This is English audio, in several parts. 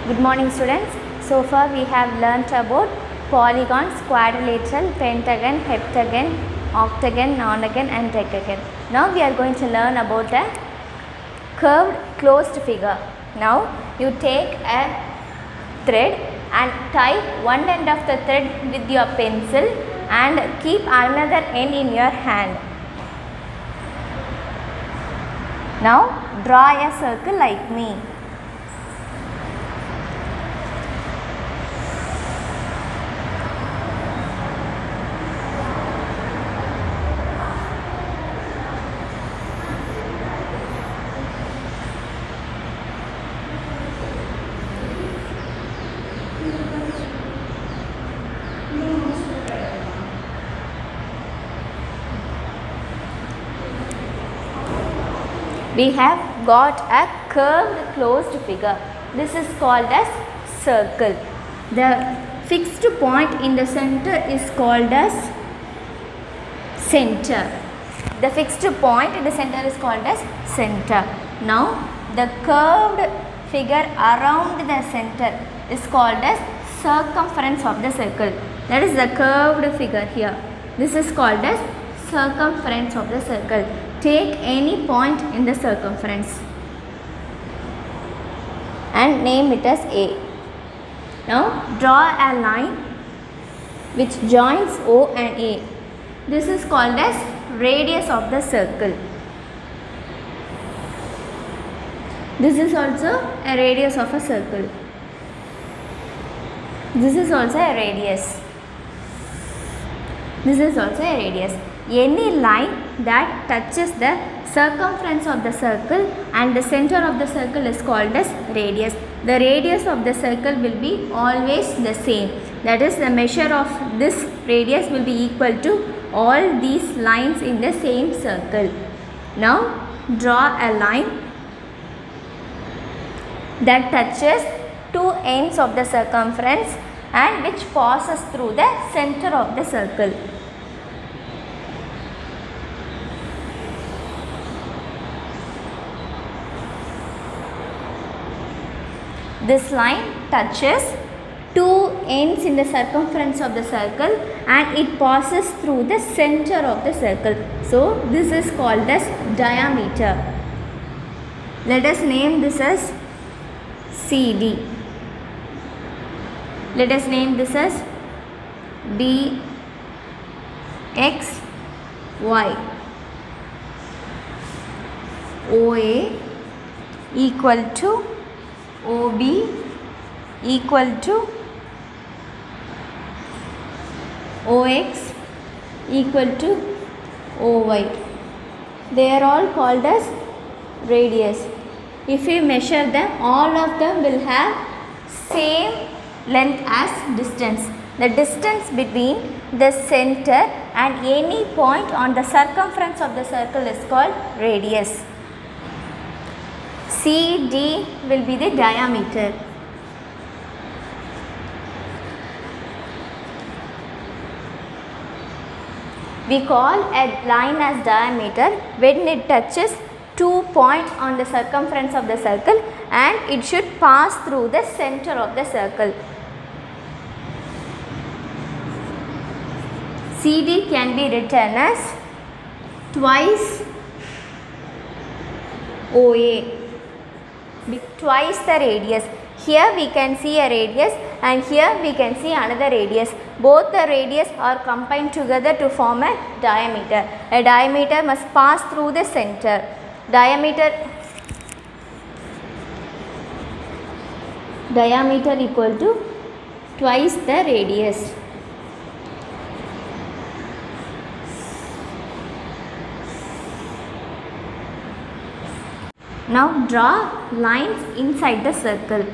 Good morning students. So far we have learnt about polygons, quadrilateral, pentagon, heptagon, octagon, nonagon and decagon. Now we are going to learn about a curved closed figure. Now you take a thread and tie one end of the thread with your pencil and keep another end in your hand. Now draw a circle like me. We have got a curved closed figure. This is called as circle. The fixed point in the center is called as center. The fixed point in the center is called as center. Now the curved figure around the center is called as circumference of the circle. That is the curved figure here. This is called as circumference of the circle. Take any point in the circumference and name it as A. Now draw a line which joins O and A. This is called as radius of the circle. This is also a radius of a circle. This is also a radius. This is also a radius. Any line that touches the circumference of the circle and the center of the circle is called as radius. The radius of the circle will be always the same. That is, the measure of this radius will be equal to all these lines in the same circle. Now draw a line that touches two ends of the circumference and which passes through the center of the circle. This line touches two ends in the circumference of the circle and it passes through the center of the circle. So this is called as diameter. Let us name this as CD. Let us name this as DXY. OA equal to OB equal to OX equal to OY. They are all called as radius. If we measure them, all of them will have same length as distance. The distance between the center and any point on the circumference of the circle is called radius. CD will be the diameter. We call a line as diameter when it touches 2 points on the circumference of the circle and it should pass through the center of the circle. CD can be written as twice OA. Twice the radius. Here we can see a radius and here we can see another radius. Both the radius are combined together to form a diameter. A diameter must pass through the center. Diameter equal to twice the radius. Now draw lines inside the circle.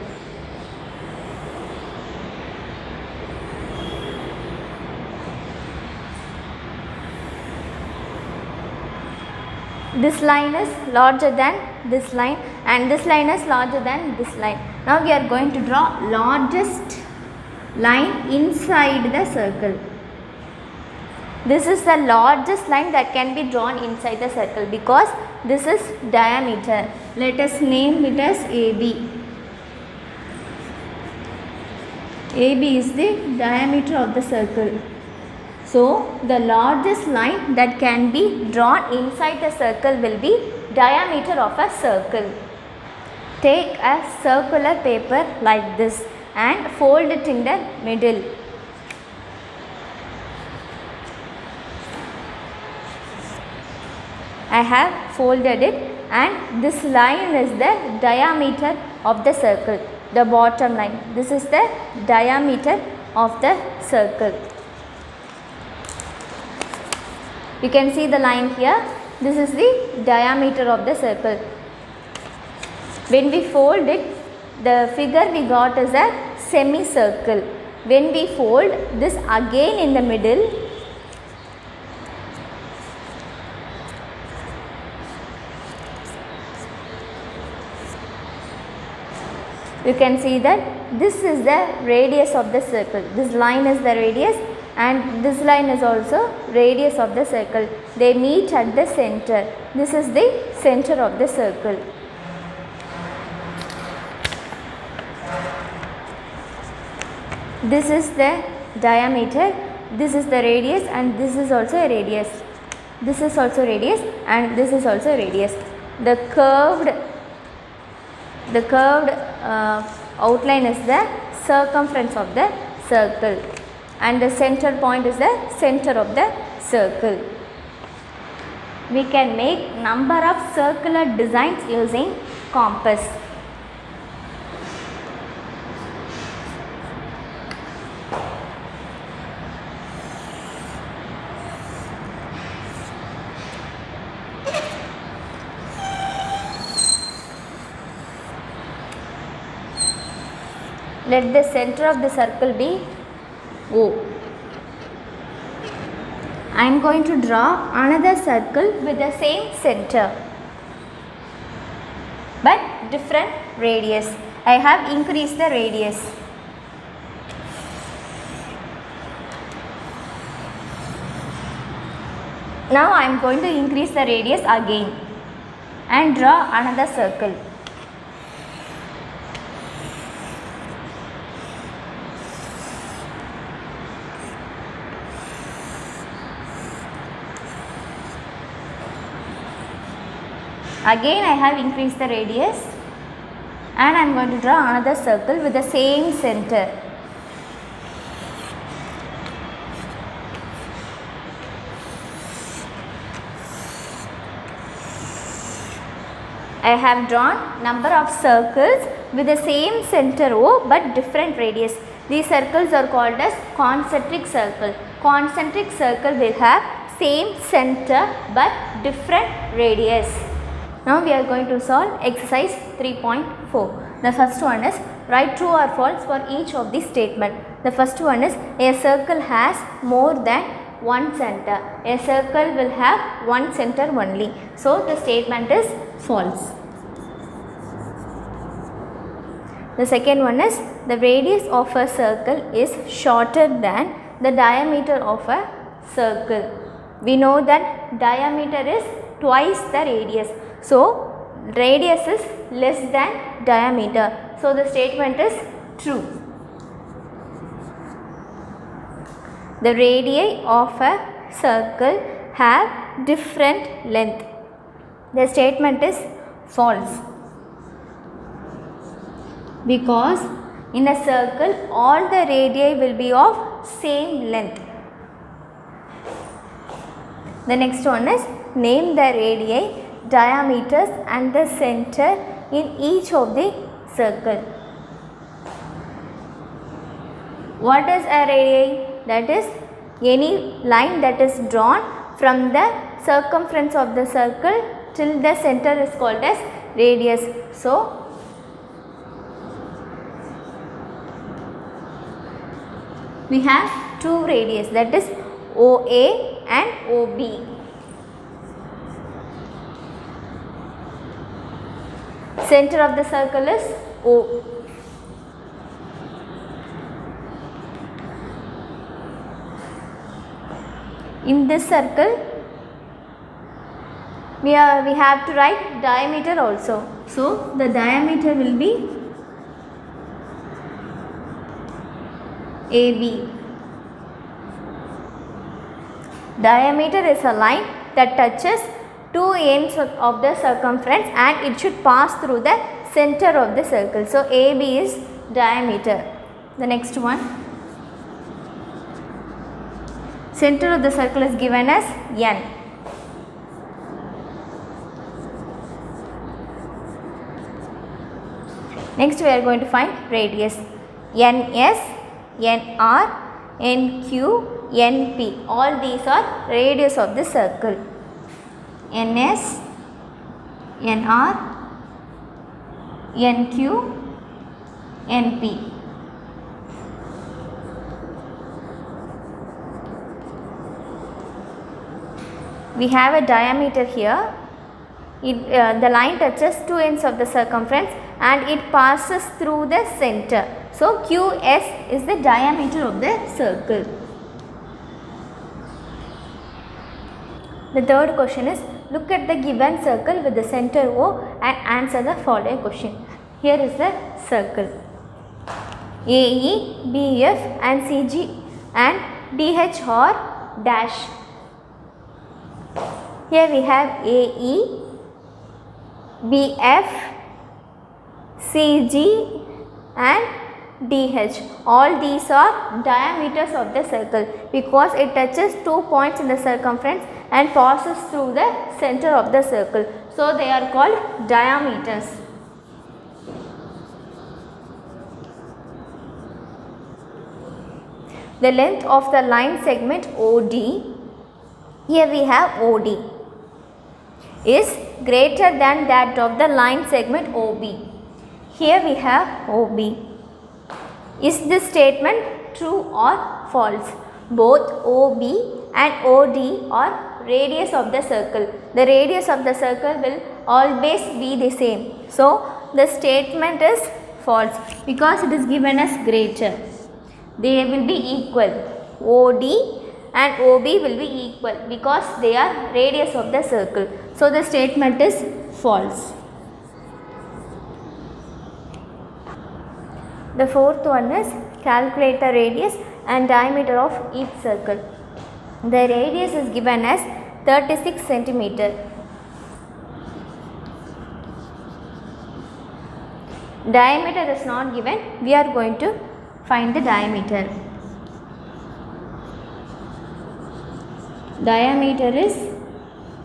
This line is larger than this line and this line is larger than this line. Now we are going to draw largest line inside the circle. This is the largest line that can be drawn inside the circle because this is diameter. Let us name it as AB. AB is the diameter of the circle. So, the largest line that can be drawn inside the circle will be diameter of a circle. Take a circular paper like this and fold it in the middle. I have folded it, and this line is the diameter of the circle, the bottom line. This is the diameter of the circle. You can see the line here. This is the diameter of the circle. When we fold it, the figure we got is a semicircle. When we fold this again in the middle, you can see that this is the radius of the circle. This line is the radius, and this line is also radius of the circle. They meet at the center. This is the center of the circle. This is the diameter, this is the radius, and this is also a radius. This is also radius, and this is also radius. The curved outline is the circumference of the circle, and the center point is the center of the circle. We can make number of circular designs using compass. Let the center of the circle be O. I am going to draw another circle with the same center but different radius. I have increased the radius. Now I am going to increase the radius again and draw another circle. Again I have increased the radius, and I am going to draw another circle with the same center. I have drawn number of circles with the same center O but different radius. These circles are called as concentric circle. Concentric circle will have same center but different radius. Now we are going to solve exercise 3.4. The first one is write true or false for each of the statement. The first one is a circle has more than one center. A circle will have one center only. So the statement is false. The second one is the radius of a circle is shorter than the diameter of a circle. We know that diameter is twice the radius. So radius is less than diameter. So the statement is true. The radii of a circle have different length. The statement is false. Because in a circle all the radii will be of same length. The next one is name the radii, diameters and the center in each of the circle. What is a radii? That is any line that is drawn from the circumference of the circle till the center is called as radius. So we have two radius, that is OA and OB. Center of the circle is O. In this circle we have to write diameter also. So the diameter will be AB. Diameter is a line that touches two ends of the circumference and it should pass through the center of the circle. So AB is diameter. The next one, center of the circle is given as N. Next we are going to find radius. NS, NR, NQ, NP. All these are radius of the circle. NS, NR, NQ, NP. We have a diameter here. The line touches two ends of the circumference and it passes through the center. So QS is the diameter of the circle. The third question is, look at the given circle with the center O and answer the following question. Here is the circle. AE, BF and CG and DH or dash. Here we have AE, BF, CG and DH. All these are diameters of the circle because it touches 2 points in the circumference and passes through the center of the circle. So they are called diameters. The length of the line segment OD, here we have OD, is greater than that of the line segment OB. Here we have OB. Is this statement true or false? Both OB and OD are radius of the circle. The radius of the circle will always be the same. So the statement is false because it is given as greater. They will be equal. OD and OB will be equal because they are radius of the circle. So the statement is false. The fourth one is calculate the radius and diameter of each circle. The radius is given as 36 centimeter. Diameter is not given. We are going to find the diameter. Diameter is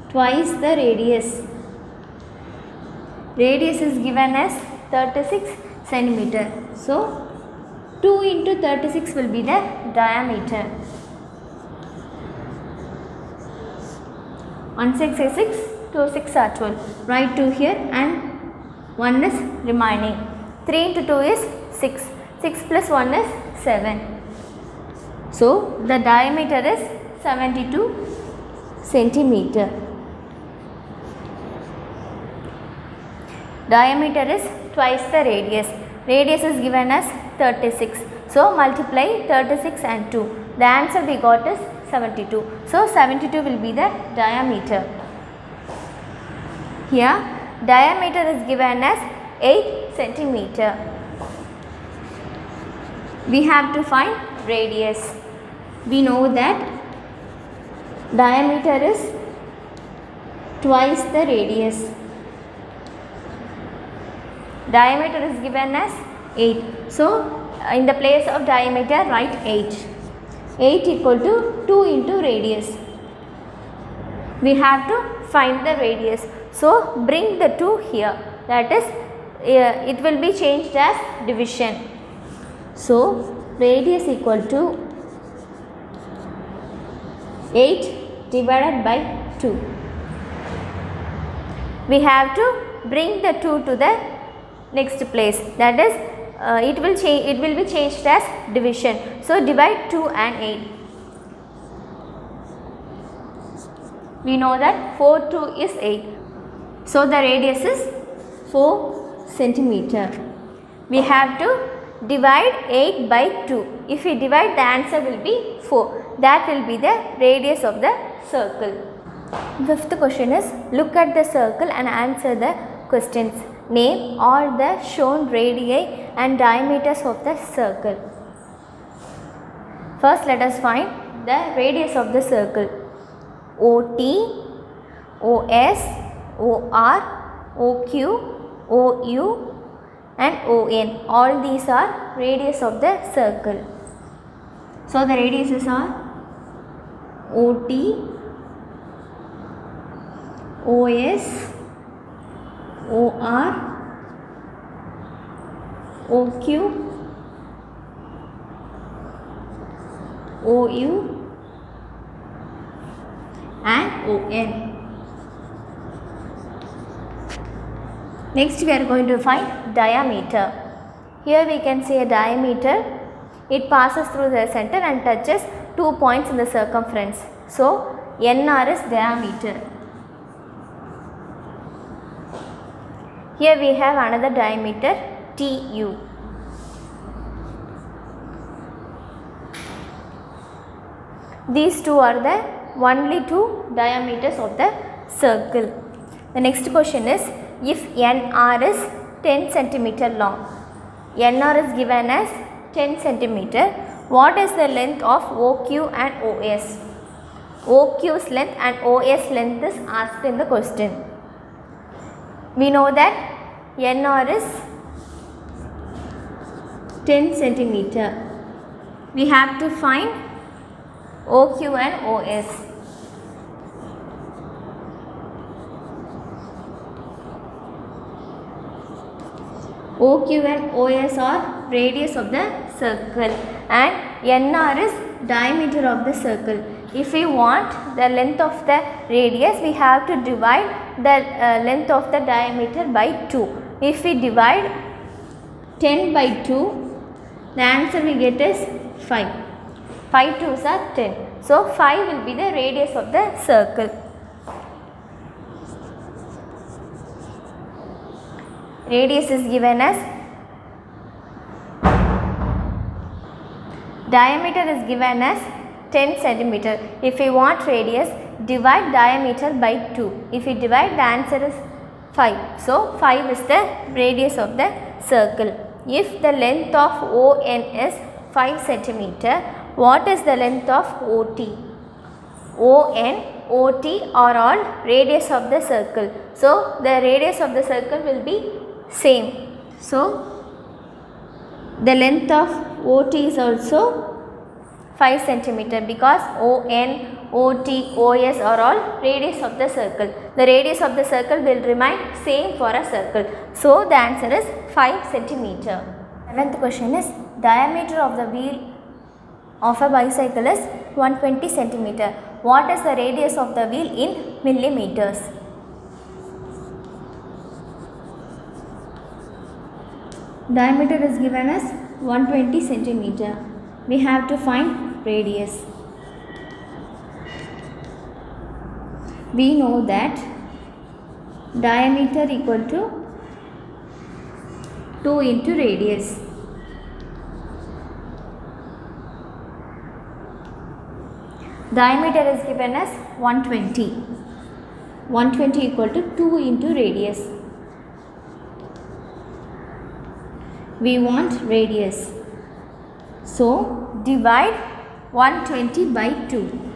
twice the radius. Radius is given as 36 centimeter. So 2 into 36 will be the diameter. 1 6 is 6, 2 6 are 12. Write 2 here and 1 is remaining. 3 into 2 is 6. 6 plus 1 is 7. So the diameter is 72 centimeter. Diameter is twice the radius. Radius is given as 36. So multiply 36 and 2. The answer we got is 72. So 72 will be the diameter. Here diameter is given as 8 centimeter. We have to find radius. We know that diameter is twice the radius. Diameter is given as 8. So in the place of diameter write 8. 8 equal to 2 into radius. We have to find the radius. So bring the 2 here. That is it will be changed as division. So radius equal to 8 divided by 2. We have to bring the 2 to the next place. That is it will be changed as division. So divide 2 and 8. We know that 4 2 is 8. So the radius is 4 centimeter. We have to divide 8 by 2. If we divide, the answer will be 4. That will be the radius of the circle. Fifth question is, look at the circle and answer the questions. Name all the shown radii and diameters of the circle. First let us find the radius of the circle. OT, OS, OR, OQ, OU and ON. All these are radius of the circle. So the radiuses are OT, OS, OR, OQ, OU and ON. Next we are going to find diameter. Here we can see a diameter. It passes through the center and touches 2 points in the circumference. So NR is diameter. Here we have another diameter TU. These two are the only two diameters of the circle. The next question is, if NR is 10 cm long, NR is given as 10 cm, what is the length of OQ and OS? OQ's length and OS length is asked in the question. We know that NR is 10 cm. We have to find OQ and OS. OQ and OS are radius of the circle and NR is diameter of the circle. If we want the length of the radius, we have to divide the length of the diameter by 2. If we divide 10 by 2, the answer we get is 5. 5 2s are 10. So 5 will be the radius of the circle. Radius is given as, diameter is given as 10 cm. If we want radius, divide diameter by 2. If we divide, the answer is 5. So 5 is the radius of the circle. If the length of ON is 5 cm, what is the length of OT? ON, OT are all radius of the circle. So the radius of the circle will be same. So the length of OT is also 5 cm because ON, OT, OS are all radius of the circle. The radius of the circle will remain same for a circle. So the answer is 5 cm. 7th question is, diameter of the wheel of a bicycle is 120 cm. What is the radius of the wheel in millimeters? Diameter is given as 120 cm. We have to find radius. We know that diameter equal to 2 into radius. Diameter is given as 120. 120 equal to 2 into radius. We want radius. So divide 120 by 2.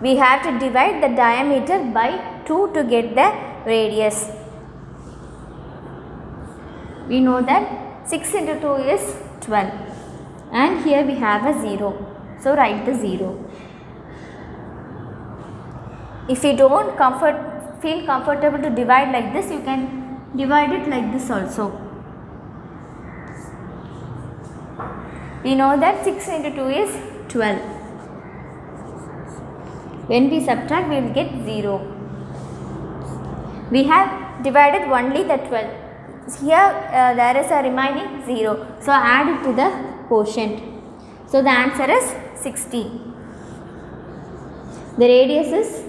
We have to divide the diameter by 2 to get the radius. We know that 6 into 2 is 12 and here we have a 0. So write the 0. If you don't feel comfortable to divide like this, you can divide it like this also. We know that 6 into 2 is 12. When we subtract, we will get 0. We have divided only the 12. Here there is a remaining 0. So add it to the quotient. So the answer is 60. The radius is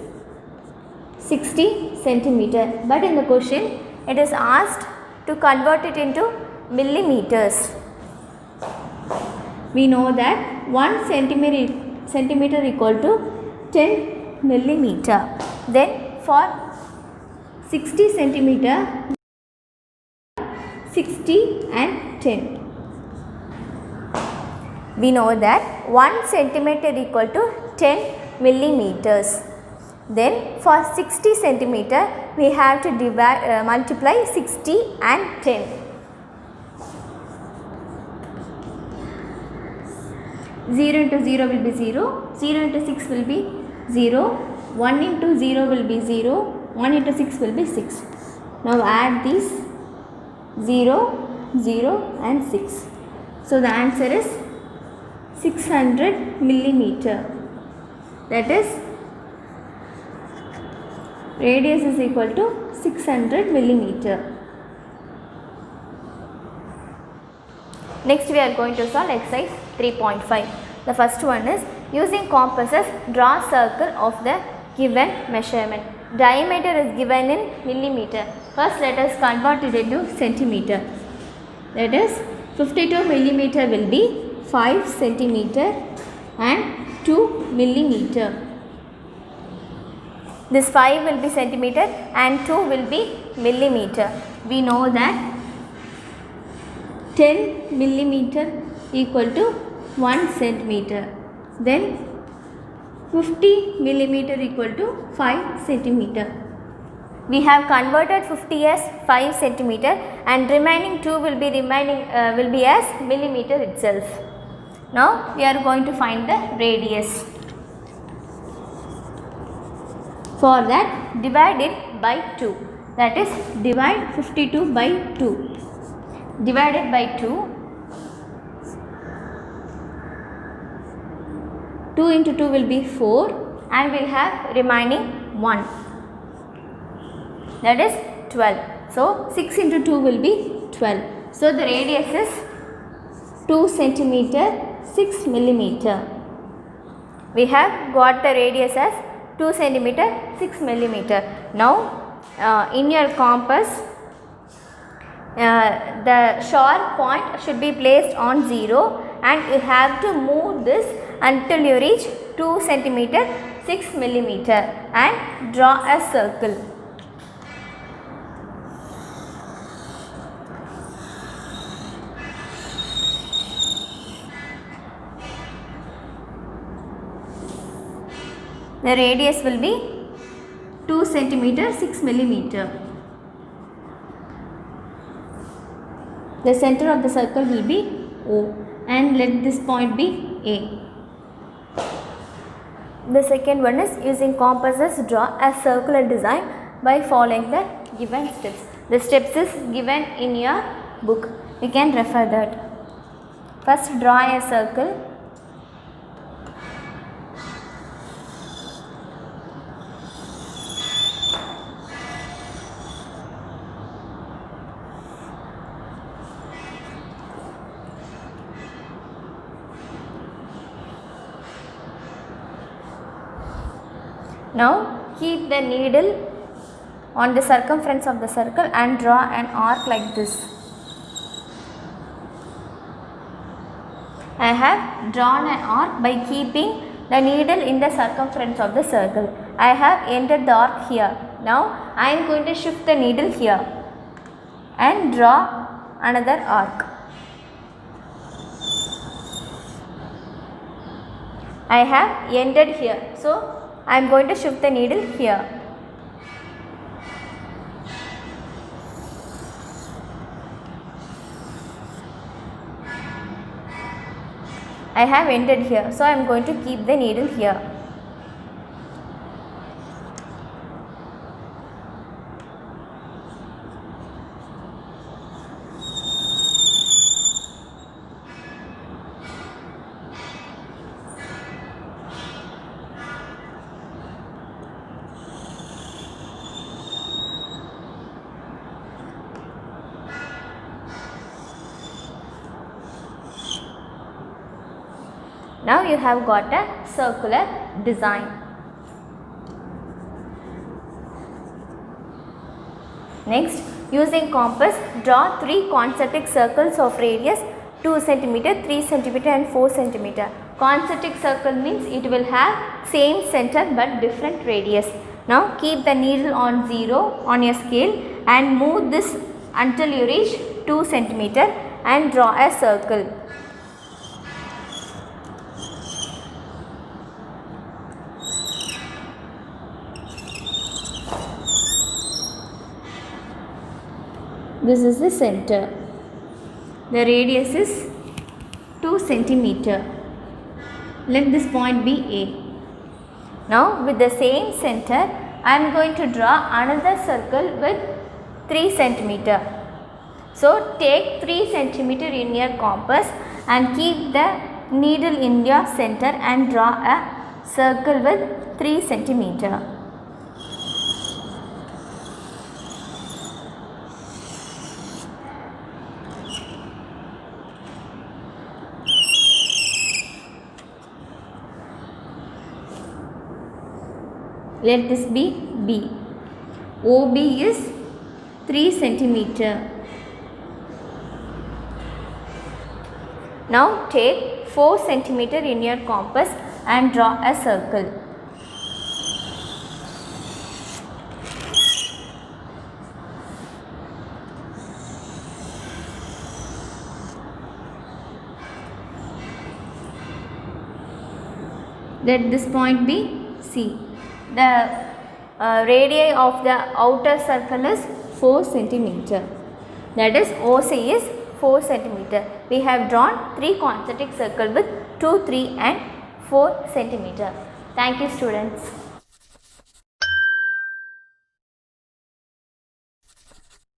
60 cm. But in the question, it is asked to convert it into millimeters. We know that 1 centimeter equal to 10 millimeter. Then for 60 centimeter, 60 and 10. we know that 1 centimeter equal to 10 millimeters. Then for 60 centimeter, we have to multiply 60 and 10. 0 into 0 will be 0, 0 into 6 will be 0, 1 into 0 will be 0, 1 into 6 will be 6. Now add these 0, 0 and 6. So the answer is 600 millimeter. That is, radius is equal to 600 millimeter. Next we are going to solve exercise 3.5. The first one is, using compasses, draw a circle of the given measurement. Diameter is given in millimeter. First let us convert it into centimeter. That is, 52 millimeter will be 5 centimeter and 2 millimeter. This 5 will be centimeter and 2 will be millimeter. We know that 10 millimeter equal to 1 centimeter. Then 50 millimeter equal to 5 centimeter. We have converted 50 as 5 centimeter and remaining 2 will be as millimeter itself. Now we are going to find the radius. For that, divide it by 2. That is, divide 52 by 2. Divided by 2. 2 into 2 will be 4 and we will have remaining 1. That is 12. So 6 into 2 will be 12. So the radius is 2 centimeter 6 millimeter. We have got the radius as 2 centimeter 6 millimeter. Now in your compass, the sharp point should be placed on 0 and you have to move this until you reach 2 centimeter 6 millimeter and draw a circle. The radius will be 2 centimeter 6 millimeter. The center of the circle will be O and let this point be A. The second one is, using compasses, draw a circular design by following the given steps. The steps is given in your book. You can refer that. First draw a circle. Now keep the needle on the circumference of the circle and draw an arc like this. I have drawn an arc by keeping the needle in the circumference of the circle. I have entered the arc here. Now I am going to shift the needle here and draw another arc. I have entered here. So I am going to shift the needle here. I have entered here. So I am going to keep the needle here. Now you have got a circular design. Next, using compass, draw 3 concentric circles of radius 2 cm, 3 cm and 4 cm. Concentric circle means it will have same center but different radius. Now keep the needle on 0 on your scale and move this until you reach 2 cm and draw a circle. This is the center. The radius is 2 centimeter. Let this point be A. Now with the same center, I am going to draw another circle with 3 centimeter. So take 3 centimeter in your compass and keep the needle in your center and draw a circle with 3 centimeter. Let this be B. OB is 3 centimeter. Now take 4 centimeter in your compass and draw a circle. Let this point be C. The radii of the outer circle is 4 centimeter. That is OC is 4 centimeter. We have drawn 3 concentric circles with 2, 3 and 4 centimeter. Thank you, students.